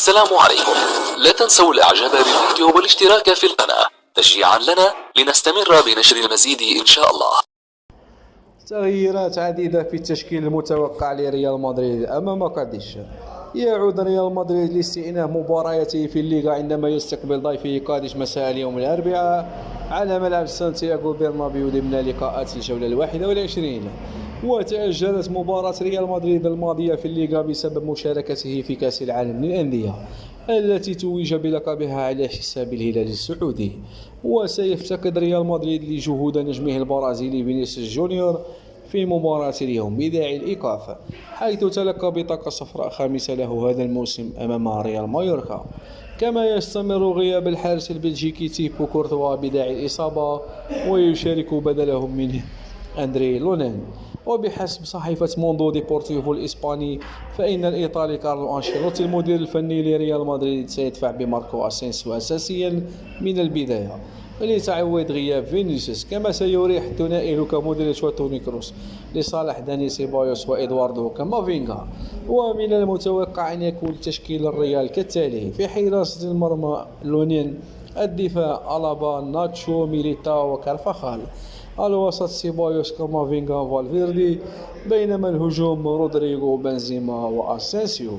السلام عليكم. لا تنسوا الاعجاب بالفيديو والاشتراك في القناة تشجيعا لنا لنستمر بنشر المزيد ان شاء الله. تغييرات عديدة في التشكيل المتوقع لريال مدريد أمام قاديش. يعود ريال مدريد لاستئناف مبارياته في الليغا عندما يستقبل ضيفه قاديش مساء اليوم الأربعاء على ملعب سانتياغو برنابيو ضمن لقاءات الجولة 21. وتأجلت مباراة ريال مدريد الماضية في الليغا بسبب مشاركته في كأس العالم للأندية التي توج بلقبها على حساب الهلال السعودي. وسيفتقد ريال مدريد لجهود نجمه البرازيلي فينيسيوس جونيور في مباراة اليوم بداعي الإيقاف، حيث تلقى بطاقة صفراء خامسة له هذا الموسم أمام ريال مايوركا. كما يستمر غياب الحارس البلجيكي تيبو كورتوا بداعي الإصابة، ويشارك بدلهم من أندري لونين. وبحسب صحيفة موندو ديبورتيفو الإسباني، فإن الإيطالي كارلو أنشيلوتي المدير الفني لريال مدريد سيدفع بماركو أسينسيو أساسيا من البداية لتعويض غياب فينيسيوس، كما سيريح الثنائي لوكا مودريتش وتوني كروس لصالح داني سيبايوس وإدواردو كامافينغا. ومن المتوقع أن يكون تشكيل الريال كالتالي: في حراسة المرمى لونين، الدفاع ألابا ناتشو ميليتاو وكارفاخال، الوسط سيبايوس كامافينغا فالفيردي، بينما الهجوم رودريغو بنزيما وأسينسيو.